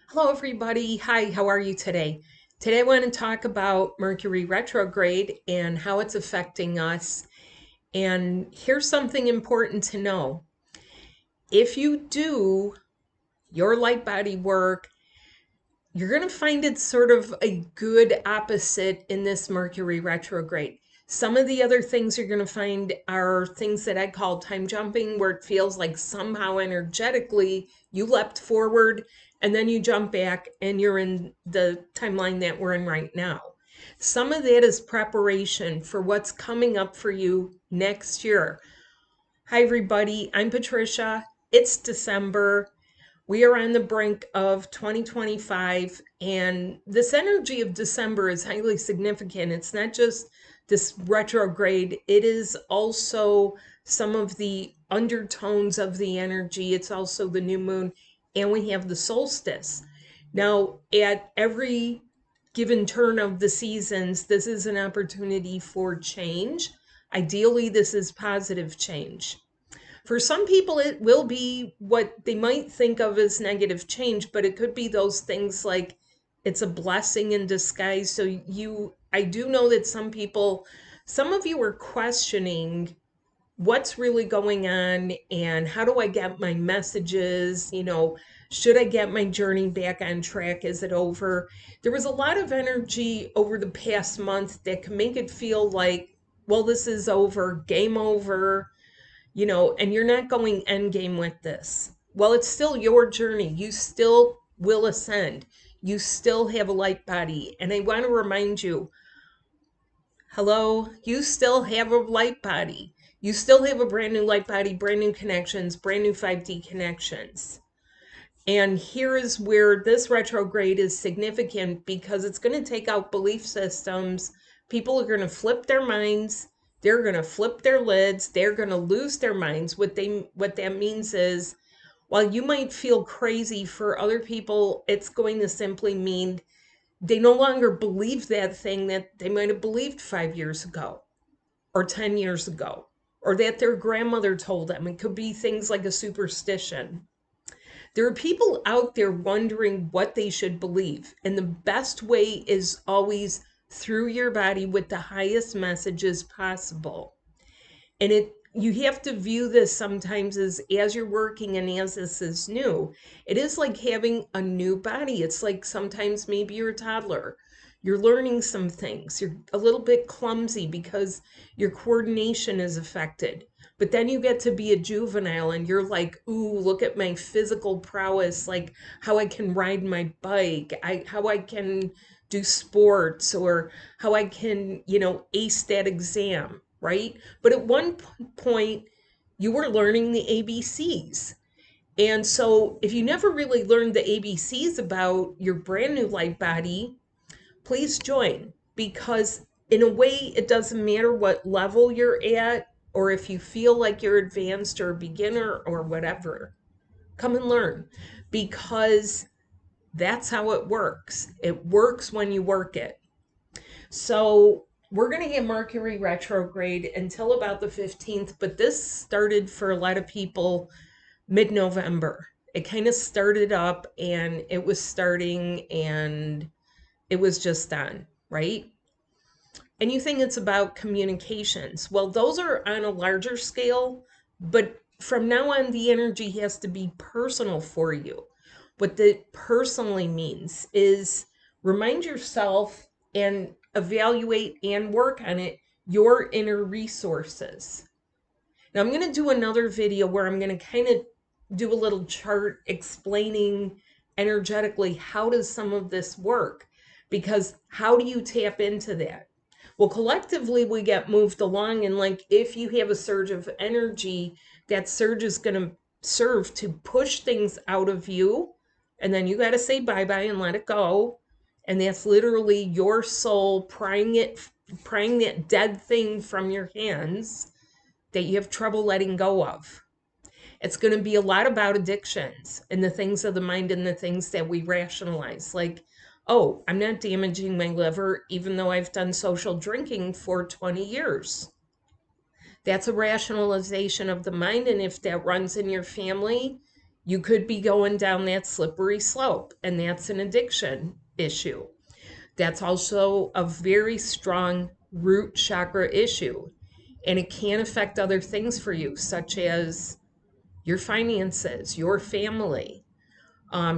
Hello, everybody. Hi, how are you today? Today, I want to talk about Mercury retrograde and how it's affecting us. And here's something important to know. If you do your light body work, you're going to find it sort of a good opposite in this Mercury retrograde. Some of the other things you're going to find are things that I call time jumping, where it feels like somehow energetically you leapt forward and then you jump back and you're in the timeline that we're in right now. Some of that is preparation for what's coming up for you next year. Hi, everybody. I'm Patricia. It's December. We are on the brink of 2025, and this energy of December is highly significant. It's not just this retrograde, it is also some of the undertones of the energy. It's also the new moon, and we have the solstice. Now, at every given turn of the seasons, this is an opportunity for change. Ideally, this is positive change. For some people, it will be what they might think of as negative change, but it could be those things like it's a blessing in disguise. I do know that some of you are questioning what's really going on and how do I get my messages? Should I get my journey back on track? Is it over? There was a lot of energy over the past month that can make it feel like, well, this is over, game over, and you're not going end game with this. Well, it's still your journey. You still will ascend. You still have a light body. And I want to remind you, hello, you still have a light body. You still have a brand new light body, brand new connections, brand new 5D connections. And here is where this retrograde is significant because it's going to take out belief systems. People are going to flip their minds. They're going to flip their lids. They're going to lose their minds. What that means is, while you might feel crazy, for other people, it's going to simply mean they no longer believe that thing that they might have believed 5 years ago or 10 years ago, or that their grandmother told them. It could be things like a superstition. There are people out there wondering what they should believe, and the best way is always through your body with the highest messages possible. And you have to view this sometimes as you're working and as this is new. It is like having a new body. It's like sometimes maybe you're a toddler. You're learning some things. You're a little bit clumsy because your coordination is affected. But then you get to be a juvenile and you're like, ooh, look at my physical prowess, like how I can ride my bike, how I can do sports, or how I can, ace that exam, right? But at one point, you were learning the ABCs. And so if you never really learned the ABCs about your brand new light body, please join, because in a way it doesn't matter what level you're at or if you feel like you're advanced or beginner or whatever. Come and learn, because that's how it works. It works when you work it. So we're going to have Mercury retrograde until about the 15th, but this started for a lot of people mid-November. It kind of started up and it was starting and it was just done, right? And you think it's about communications. Well, those are on a larger scale, but from now on, the energy has to be personal for you. What that personally means is remind yourself and evaluate and work on it, your inner resources. Now, I'm going to do another video where I'm going to kind of do a little chart explaining energetically how does some of this work, because how do you tap into that? Well, collectively, we get moved along, and like if you have a surge of energy, that surge is going to serve to push things out of you, and then you got to say bye-bye and let it go. And that's literally your soul prying that dead thing from your hands that you have trouble letting go of. It's going to be a lot about addictions and the things of the mind and the things that we rationalize. Like, oh, I'm not damaging my liver even though I've done social drinking for 20 years. That's a rationalization of the mind. And if that runs in your family, You could be going down that slippery slope, and that's an addiction issue. That's also a very strong root chakra issue, and it can affect other things for you, such as your finances, your family,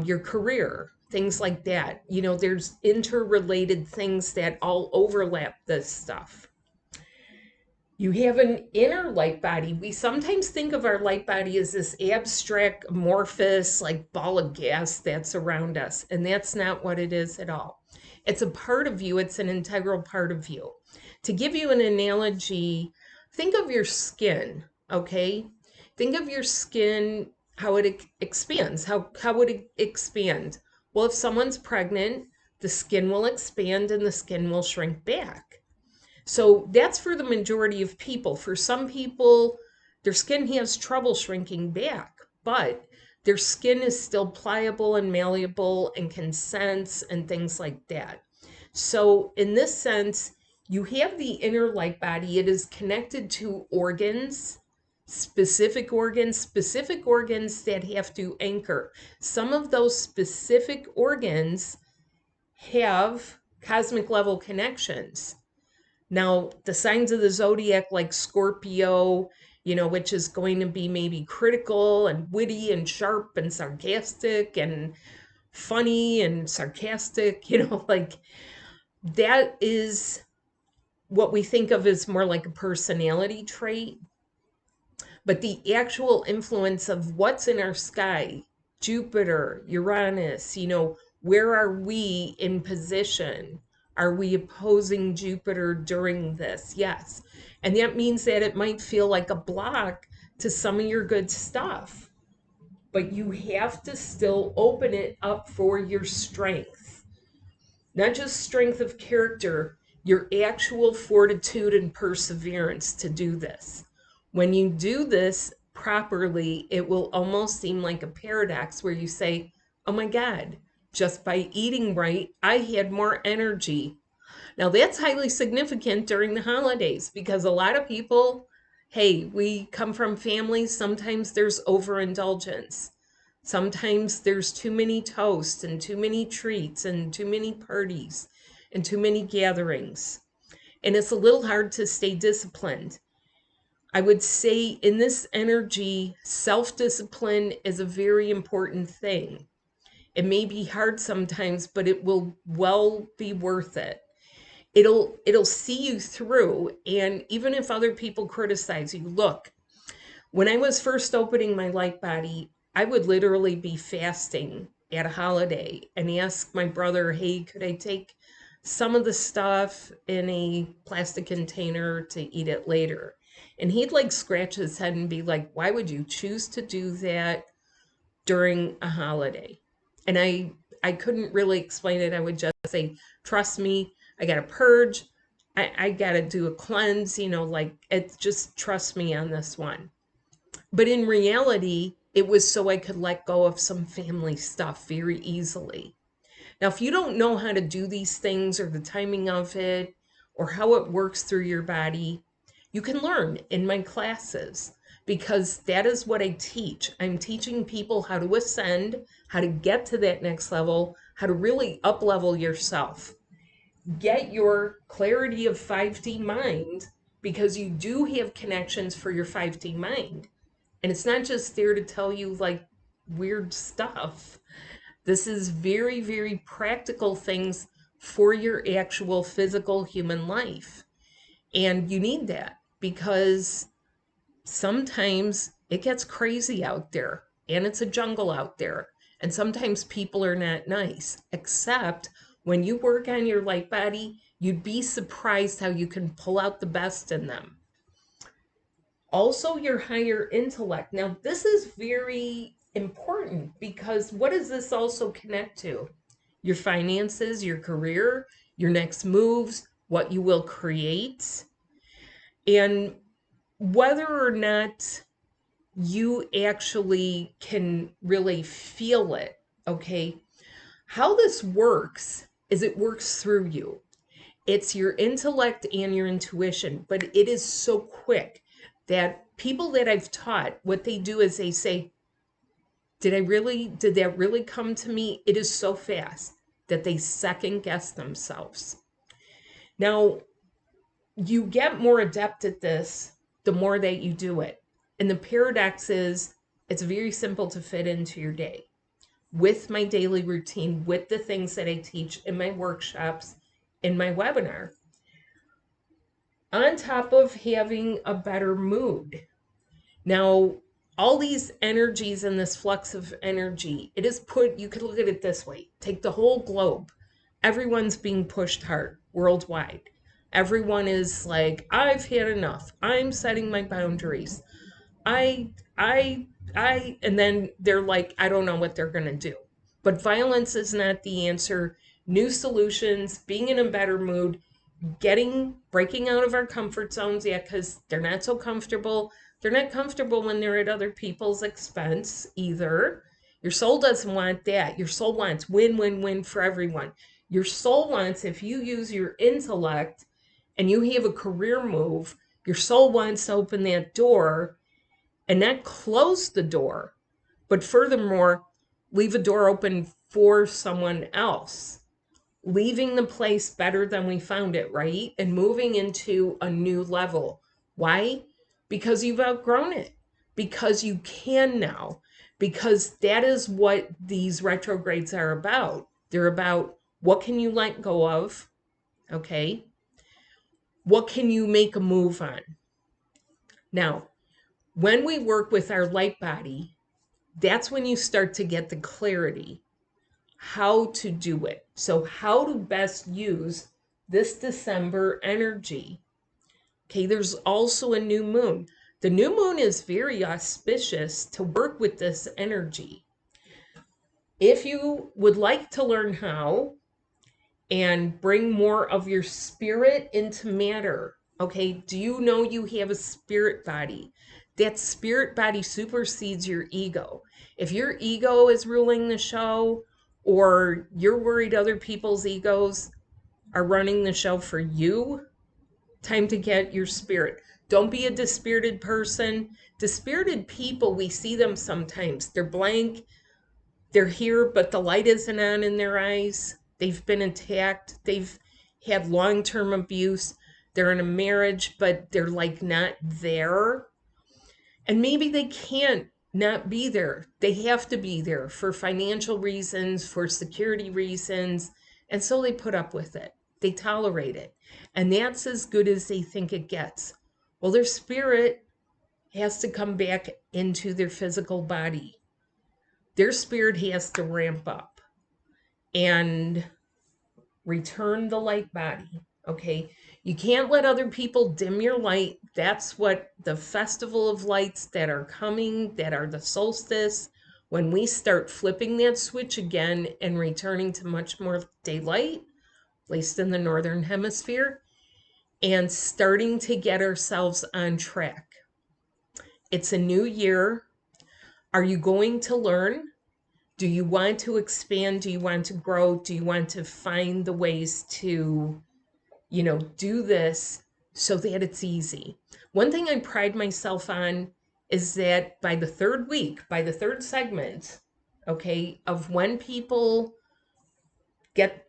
your career, things like that. You know, there's interrelated things that all overlap this stuff. You have an inner light body. We sometimes think of our light body as this abstract, amorphous, like ball of gas that's around us. And that's not what it is at all. It's a part of you, it's an integral part of you. To give you an analogy, think of your skin, okay? Think of your skin, how it expands. How would it expand? Well, if someone's pregnant, the skin will expand and the skin will shrink back. So that's for the majority of people. For some people, their skin has trouble shrinking back, but their skin is still pliable and malleable and can sense and things like that. So in this sense, you have the inner light body. It is connected to organs, specific organs that have to anchor. Some of those specific organs have cosmic level connections. Now, the signs of the zodiac, like Scorpio, you know, which is going to be maybe critical and witty and sharp and sarcastic and funny and sarcastic, you know, like that is what we think of as more like a personality trait. But the actual influence of what's in our sky, Jupiter, Uranus, you know, where are we in position? Are we opposing Jupiter during this? Yes. And that means that it might feel like a block to some of your good stuff, but you have to still open it up for your strength. Not just strength of character, your actual fortitude and perseverance to do this. When you do this properly, it will almost seem like a paradox where you say, oh my God, just by eating right, I had more energy. Now that's highly significant during the holidays because a lot of people, hey, we come from families, sometimes there's overindulgence. Sometimes there's too many toasts and too many treats and too many parties and too many gatherings. And it's a little hard to stay disciplined. I would say in this energy, self-discipline is a very important thing. It may be hard sometimes, but it will well be worth it. It'll see you through. And even if other people criticize you, look, when I was first opening my light body, I would literally be fasting at a holiday and ask my brother, hey, could I take some of the stuff in a plastic container to eat it later? And he'd like scratch his head and be like, why would you choose to do that during a holiday? And I couldn't really explain it. I would just say, trust me, I got to purge. I got to do a cleanse, you know, like it just trust me on this one. But in reality, it was so I could let go of some family stuff very easily. Now, if you don't know how to do these things or the timing of it or how it works through your body, you can learn in my classes because that is what I teach. I'm teaching people how to ascend, how to get to that next level, how to really up level yourself. Get your clarity of 5D mind because you do have connections for your 5D mind. And it's not just there to tell you like weird stuff. This is very, very practical things for your actual physical human life. And you need that because sometimes it gets crazy out there and it's a jungle out there. And sometimes people are not nice, except when you work on your light body, you'd be surprised how you can pull out the best in them. Also, your higher intellect. Now, this is very important because what does this also connect to? Your finances, your career, your next moves, what you will create. And whether or not you actually can really feel it, okay? How this works is it works through you. It's your intellect and your intuition, but it is so quick that people that I've taught, what they do is they say, Did that really come to me? It is so fast that they second guess themselves. Now, you get more adept at this the more that you do it. And the paradox is it's very simple to fit into your day with my daily routine, with the things that I teach in my workshops, in my webinar, on top of having a better mood. Now, all these energies and this flux of energy, it is put, you could look at it this way. Take the whole globe. Everyone's being pushed hard worldwide. Everyone is like, I've had enough. I'm setting my boundaries. I, I, and then they're like, I don't know what they're going to do. But violence is not the answer. New solutions, being in a better mood, breaking out of our comfort zones, yeah, because they're not so comfortable. They're not comfortable when they're at other people's expense either. Your soul doesn't want that. Your soul wants win, win, win for everyone. Your soul wants, if you use your intellect and you have a career move, your soul wants to open that door and not close the door, but furthermore, leave a door open for someone else, leaving the place better than we found it, right? And moving into a new level. Why? Because you've outgrown it. Because you can now. Because that is what these retrogrades are about. They're about what can you let go of? Okay. What can you make a move on? Now, when we work with our light body, that's when you start to get the clarity how to do it. So how to best use this December energy. Okay, there's also a new moon. The new moon is very auspicious to work with this energy. If you would like to learn how and bring more of your spirit into matter, okay, do you know you have a spirit body? That spirit body supersedes your ego. If your ego is ruling the show, or you're worried other people's egos are running the show for you, time to get your spirit. Don't be a dispirited person. Dispirited people, we see them sometimes. They're blank, they're here, but the light isn't on in their eyes. They've been attacked. They've had long-term abuse. They're in a marriage, but they're like not there. And maybe they can't not be there. They have to be there for financial reasons, for security reasons. And so they put up with it. They tolerate it. And that's as good as they think it gets. Well, their spirit has to come back into their physical body. Their spirit has to ramp up and return the light body. Okay. You can't let other people dim your light. That's what the festival of lights that are coming, that are the solstice, when we start flipping that switch again and returning to much more daylight, at least in the northern hemisphere, and starting to get ourselves on track. It's a new year. Are you going to learn? Do you want to expand? Do you want to grow? Do you want to find the ways to, do this so that it's easy? One thing I pride myself on is that by the third week, by the third segment, okay, of when people get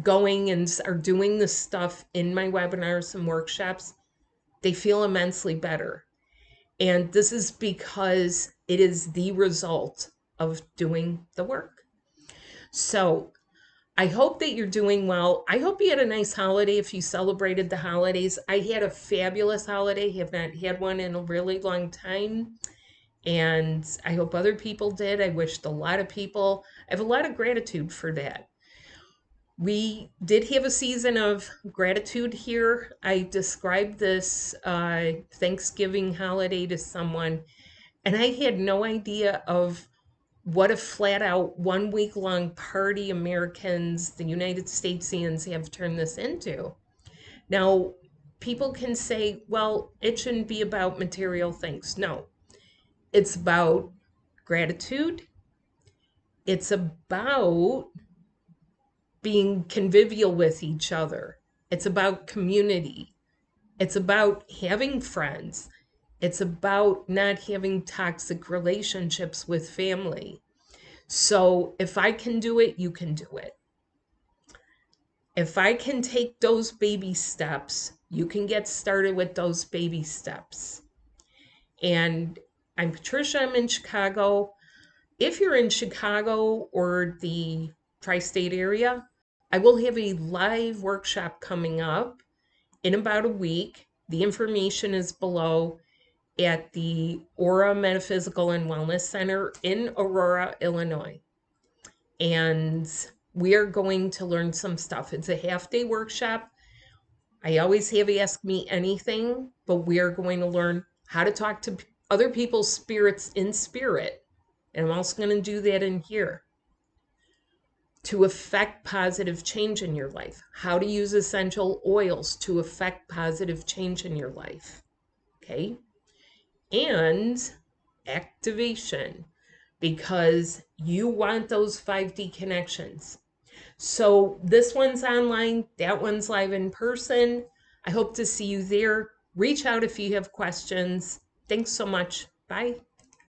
going and are doing this stuff in my webinars and workshops, they feel immensely better. And this is because it is the result of doing the work. So I hope that you're doing well. I hope you had a nice holiday if you celebrated the holidays. I had a fabulous holiday. Have not had one in a really long time. And I hope other people did. I wished a lot of people. I have a lot of gratitude for that. We did have a season of gratitude here. I described this Thanksgiving holiday to someone, and I had no idea of what a flat out 1 week long party Americans, the United Statesians, have turned this into. Now, people can say, well, it shouldn't be about material things. No, it's about gratitude. It's about being convivial with each other. It's about community. It's about having friends. It's about not having toxic relationships with family. So if I can do it, you can do it. If I can take those baby steps, you can get started with those baby steps. And I'm Patricia, I'm in Chicago. If you're in Chicago or the tri-state area, I will have a live workshop coming up in about a week. The information is below at the Aura Metaphysical and Wellness Center in Aurora, Illinois. And we are going to learn some stuff. It's a half-day workshop. I always have Ask Me Anything, but we are going to learn how to talk to other people's spirits in spirit. And I'm also going to do that in here to affect positive change in your life. How to use essential oils to affect positive change in your life. Okay? And activation, because you want those 5D connections. So this one's online, that one's live in person. I hope to see you there. Reach out if you have questions. Thanks so much. Bye.